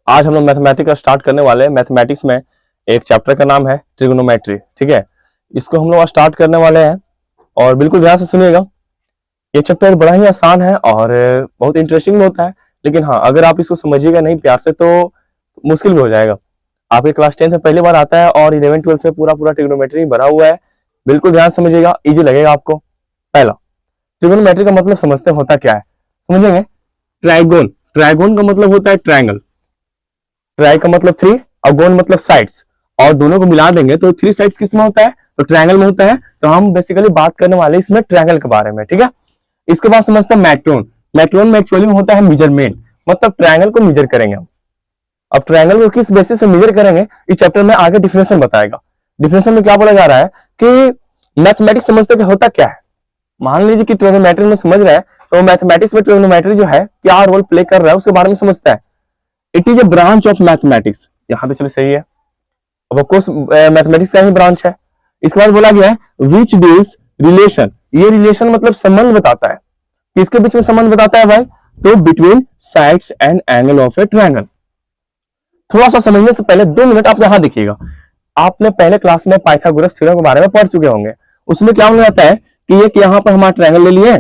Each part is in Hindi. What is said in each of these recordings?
आज हम लोग मैथमेटिक्स का स्टार्ट करने वाले हैं। मैथमेटिक्स में एक चैप्टर का नाम है ट्रिग्नोमेट्री। ठीक है, इसको हम लोग स्टार्ट करने वाले हैं और बिल्कुल ध्यान से सुनिएगा। ये चैप्टर बड़ा ही आसान है और बहुत इंटरेस्टिंग भी होता है, लेकिन हाँ, अगर आप इसको समझिएगा नहीं प्यार से तो मुश्किल भी हो जाएगा। आपके क्लास 10 में पहली बार आता है और 11-12 में पूरा पूरा ट्रिग्नोमेट्री भरा हुआ है। बिल्कुल ध्यान समझिएगा, इजी लगेगा आपको। पहला, ट्रिग्नोमेट्री का मतलब समझते होता क्या है, समझेंगे। ट्राइगोन, ट्राइगोन का मतलब होता है ट्रायंगल। ट्राई का मतलब 3 और गोन मतलब साइड्स, और दोनों को मिला देंगे तो 3 साइड्स किस में होता है, तो ट्रायंगल में होता है। तो हम बेसिकली बात करने वाले इसमें ट्रायंगल के बारे में। ठीक है, इसके बाद समझते हैं मैट्रोन। मैट्रोन में एक्चुअली में होता है मेजरमेंट, मतलब ट्रायंगल को मेजर करेंगे हम। अब ट्रायंगल को किस बेसिस पे मेजर करेंगे इस चैप्टर में आगे डिफिनेशन बताएगा। डिफिनेशन में क्या बोला जा रहा है कि मैथमेटिक्स समझते कि होता क्या है। मान लीजिए कि ट्रिग्नोमेट्री में समझ रहे हैं, तो मैथमेटिक्स में ट्रिग्नोमेट्री जो है क्या रोल प्ले कर रहा है उसके बारे में समझता है। It is a branch of mathematics. यहाँ पे चलो सही है, अब ऑफकोर्स मैथमेटिक्स का ही ब्रांच है। इसके बाद बोला गया है विच डील्स रिलेशन। ये रिलेशन मतलब संबंध बताता है। किसके बीच में संबंध बताता है भाई, तो between sides and angle of A triangle. थोड़ा सा समझने से पहले 2 मिनट आप यहां देखिएगा। आपने पहले क्लास में पाइथागोरस थ्योरम के बारे में पढ़ चुके होंगे। उसमें क्या बोला जाता है कि ये यहाँ पर हमारा ट्रायंगल ले लिए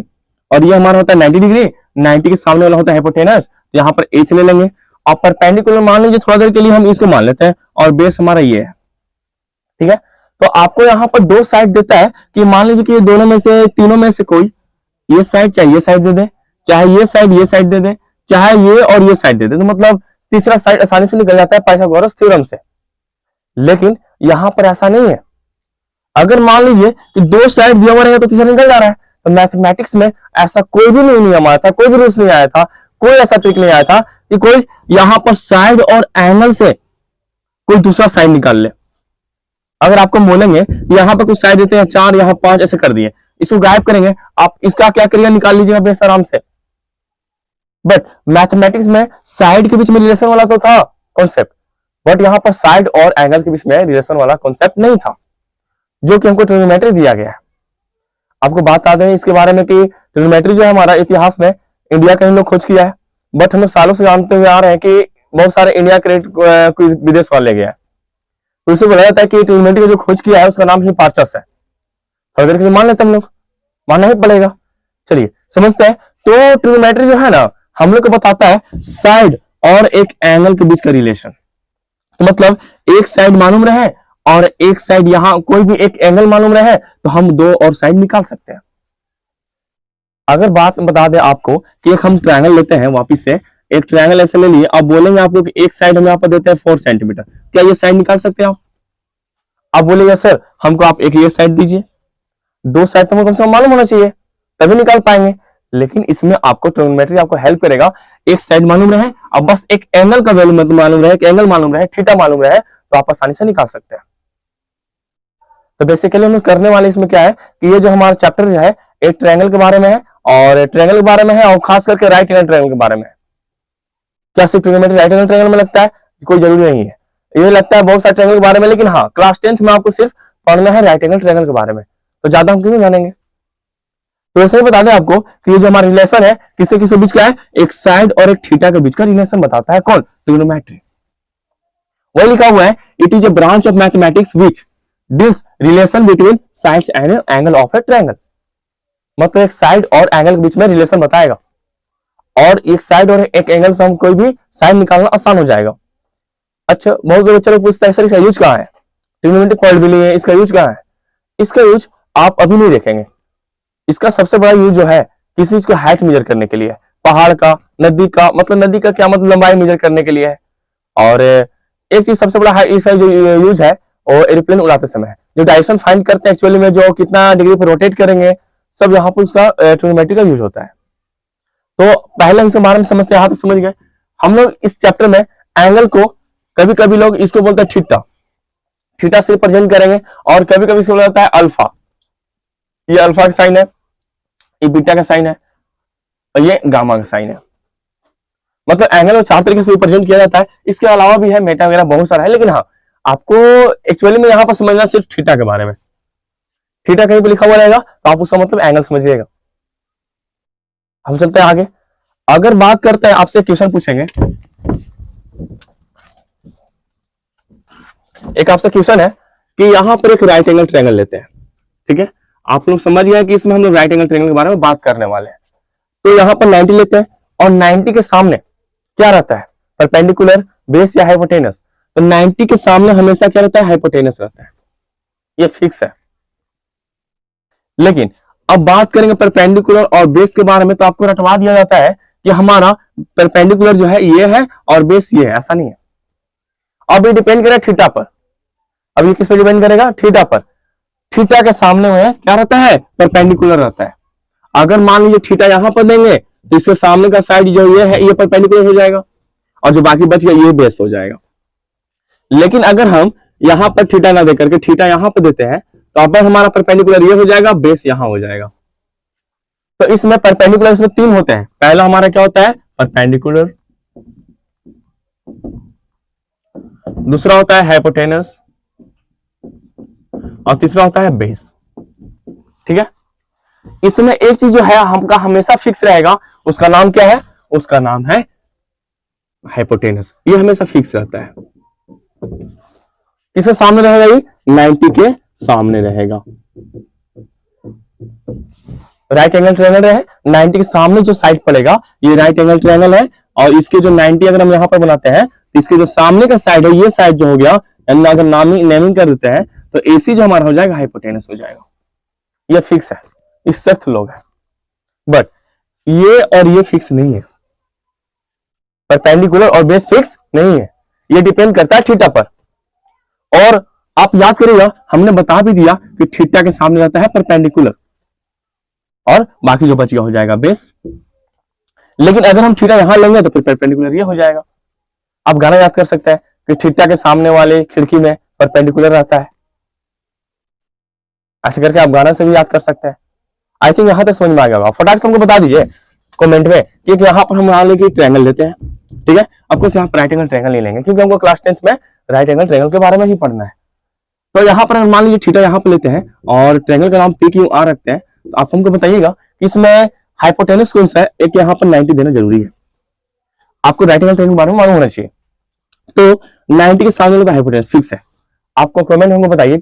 और ये हमारा होता है 90 डिग्री, 90 के सामने वाला होता है हाइपोटेनस, यहाँ पर एच ले लेंगे और परपेंडिकुलर मान लीजिए थोड़ा देर के लिए हम इसको मान लेते हैं और बेस हमारा ये है। ठीक है, तो आपको यहाँ पर 2 साइड देता है कि मान लीजिए कि ये दोनों में से, तीनों में से कोई ये साइड चाहे ये साइड दे दे, चाहे ये साइड दे दे, चाहे ये और ये साइड दे दे, तो मतलब तीसरा साइड आसानी से निकल जाता है पाइथागोरस थ्योरम से। लेकिन यहां पर ऐसा नहीं है। अगर मान लीजिए कि 2 साइड दिया हुआ रहेगा तो तीसरा निकल जा रहा है, तो मैथमेटिक्स में ऐसा कोई भी नियम आया था, कोई भी रूल्स नहीं आया था, कोई ऐसा ट्रिक नहीं आया था कि कोई यहां पर साइड और एंगल से कोई दूसरा साइड निकाल ले। अगर आपको बोलेंगे यहां पर कुछ साइड देते हैं 4, यहां 5 ऐसे कर दिए, इसको गायब करेंगे, आप इसका क्या करिएगा, निकाल लीजिएगा बेस आराम से। बट मैथमेटिक्स में साइड के बीच में रिलेशन वाला तो था कॉन्सेप्ट, बट यहां पर साइड और एंगल के बीच में रिलेशन वाला कॉन्सेप्ट नहीं था, जो कि हमको ट्रिग्नोमेट्री दिया गया है। आपको बात आ गई इसके बारे में कि ट्रिग्नोमेट्री जो है हमारा इतिहास में इंडिया का ही लोग खोज किया है, बट हम लोग सालों से जानते हुए आ रहे हैं कि बहुत सारे इंडिया के विदेश वाले गया है। तो इसे बोला जाता है कि ट्रिग्नोमेट्री का जो खोज किया है उसका नाम ही पार्चस है। थोड़ी देर के लिए मान लेते हम लोग, मानना ही पड़ेगा। चलिए समझते हैं। तो ट्रिग्नोमेट्री जो है ना हम लोग को बताता है साइड और एक एंगल के बीच का रिलेशन। तो मतलब एक साइड मालूम रहे और एक साइड यहां कोई भी एक एंगल मालूम रहे तो हम 2 और साइड निकाल सकते हैं। अगर बात बता दें आपको कि एक हम ट्रायंगल लेते हैं, वापिस से एक ट्रायंगल ऐसे ले लिए, आप बोलेंगे आपको कि एक साइड हम यहाँ पर देते हैं 4 सेंटीमीटर, क्या ये साइड निकाल सकते हैं आप बोलेंगे सर हमको आप एक ये साइड दीजिए, 2 साइड तो कम से कम मालूम होना चाहिए तभी निकाल पाएंगे। लेकिन इसमें आपको ट्रिग्नोमेट्री आपको हेल्प करेगा। एक साइड मालूम रहे, अब बस एक एंगल का वैल्यू मालूम रहे, एंगल मालूम रहे, थीटा मालूम रहे, तो आप आसानी से निकाल सकते हैं। तो बेसिकली हम करने वाले इसमें क्या है कि ये जो हमारा चैप्टर जो है एक ट्रायंगल के बारे में है, और ट्रायंगल के बारे में है, और खास करके राइट एंगल ट्रायंगल के बारे में है। क्या सिर्फ ट्रिग्नोमेट्री राइट एंगल ट्रायंगल में लगता है, कोई जरूरी नहीं है। ये लगता है बहुत सारे ट्रायंगल के बारे में, लेकिन हाँ क्लास 10th में आपको सिर्फ पढ़ना है राइट एंगल ट्रायंगल के बारे में, तो ज्यादा हम क्यों जानेंगे। तो ऐसे ही बता दें आपको कि ये जो हमारा रिलेशन है किससे किसके बीच का है, एक साइड और एक थीटा के बीच का रिलेशन बताता है कौन, ट्रिग्नोमेट्री। वही लिखा हुआ है it is a branch of mathematics which this relation between sides and angle of A triangle. मतलब एक साइड और एंगल के बीच में रिलेशन बताएगा, और एक साइड और एक एंगल से हम कोई भी साइड निकालना आसान हो जाएगा। अच्छा, बहुत लोग बच्चे लोग पूछता है सर इसका यूज कहाँ है, ट्रिग्नोमेट्री कॉइल भी नहीं है, इसका यूज कहाँ है। इसका यूज आप अभी नहीं देखेंगे। इसका सबसे बड़ा यूज जो है किसी चीज को हाइट मेजर करने के लिए है, पहाड़ का, नदी का, मतलब नदी का क्या मतलब लंबाई मेजर करने के लिए है। और एक चीज सबसे बड़ा इसका जो यूज है वो एरोप्लेन उड़ाते समय है, जो डायरेक्शन फाइंड करते हैं एक्चुअली में, जो कितना डिग्री पर रोटेट करेंगे, सब यहाँ पर उसका ट्रिग्नोमेट्री का यूज होता है। तो पहले इसके बारे में समझते हैं, यहाँ तो समझ गए। हम लोग इस चैप्टर में एंगल को कभी कभी लोग इसको बोलते हैं थीटा, थीटा से रिप्रेजेंट करेंगे, और कभी कभी इसको बोला जाता है अल्फा। ये अल्फा का साइन है, ये बीटा का साइन है, और ये गामा का साइन है। मतलब एंगल को 4 तरीके से रिप्रेजेंट किया जाता है। इसके अलावा भी है मेटा वगैरह बहुत सारा है, लेकिन हाँ आपको एक्चुअली में यहाँ पर समझना सिर्फ थीटा के बारे में। थीटा कहीं पर लिखा हुआ रहेगा तो आप उसका मतलब एंगल समझिएगा। हम चलते हैं आगे। अगर बात करते हैं, आपसे क्वेश्चन पूछेंगे एक आपसे क्वेश्चन है कि यहाँ पर एक राइट एंगल ट्रायंगल लेते हैं, ठीक है। आप लोग समझ गए कि इसमें हम लोग राइट एंगल ट्रायंगल के बारे में बात करने वाले हैं। तो यहाँ पर 90 लेते हैं और 90 के सामने क्या रहता है, परपेंडिकुलर, बेस या हाइपोटेनस। तो 90 के सामने हमेशा क्या रहता है, हाइपोटेनस रहता है, ये फिक्स है। लेकिन अब बात करेंगे परपेंडिकुलर और बेस के बारे में, तो आपको रटवा दिया जाता है कि हमारा परपेंडिकुलर जो है ये है और बेस ये है, ऐसा नहीं है। अब ये डिपेंड करेगा थीटा पर। अब ये किस पर डिपेंड करेगा, थीटा पर। थीटा के सामने में क्या रहता है, परपेंडिकुलर रहता है। अगर मान लीजिए थीटा यहां पर देंगे तो इसके सामने का साइड जो ये है ये परपेंडिकुलर हो जाएगा और जो बाकी बच गया ये बेस हो जाएगा। लेकिन अगर हम यहां पर थीटा ना देकर के थीटा यहां पर देते हैं तो अब हमारा परपेंडिकुलर ये हो जाएगा, बेस यहां हो जाएगा। तो इसमें परपेंडिकुलर इसमें 3 होते हैं। पहला हमारा क्या होता है, परपेंडिकुलर, दूसरा होता है हाइपोटेनस और तीसरा होता है बेस, ठीक है। इसमें एक चीज जो है हमका हमेशा फिक्स रहेगा, उसका नाम क्या है, उसका नाम है हाइपोटेनस। ये हमेशा फिक्स रहता है। किसके सामने रहेगा, ये 90 के सामने रहेगा। राइट एंगल ट्रायंगल है, 90 के सामने जो साइड पड़ेगा ये राइट एंगल ट्रायंगल है। और इसके जो 90 अगर हम यहां पर बनाते हैं तो इसके जो सामने का साइड है ये साइड जो हो गया, यानी अगर नेमिंग कर देते हैं तो एसी जो हमारा हो जाएगा हाइपोटेनस हो जाएगा। ये फिक्स है, इस सख्त लोग है। बट ये और ये फिक्स नहीं है, परपेंडिकुलर और बेस फिक्स नहीं है, ये डिपेंड करता है थीटा पर। और आप याद करिएगा हमने बता भी दिया कि थीटा के सामने रहता है परपेंडिकुलर और बाकी जो बच गया हो जाएगा बेस। लेकिन अगर हम थीटा यहां लेंगे तो फिर परपेंडिकुलर ये हो जाएगा। आप गाना याद कर सकते हैं कि थीटा के सामने वाले खिड़की में परपेंडिकुलर रहता है, ऐसे करके आप गाना से भी याद कर सकते हैं। आई थिंक यहां तक समझ में आ गया होगा। फटाक से हमको बता दीजिए कमेंट में कि यहां पर हम मान लेंगे ट्रायंगल लेते हैं, ठीक है। आपको यहाँ पर राइट एंगल ट्रायंगल नहीं लेंगे क्योंकि हमको क्लास 10th में राइट एंगल ट्रायंगल के बारे में ही पढ़ना है। तो यहाँ पर हम मान लीजिए थीटा यहाँ पर लेते हैं और ट्रायंगल का नाम PQR रखते हैं। तो आप हमको बताइएगा कि इसमें हाइपोटेनस कौन सा है, एक यहाँ पर 90 देना जरूरी है। आपको राइट एंगल ट्रायंगल के बारे में मालूम होना चाहिए। तो 90 के सामने हाइपोटेनस फिक्स है। आपको कमेंट हमको बताइए कि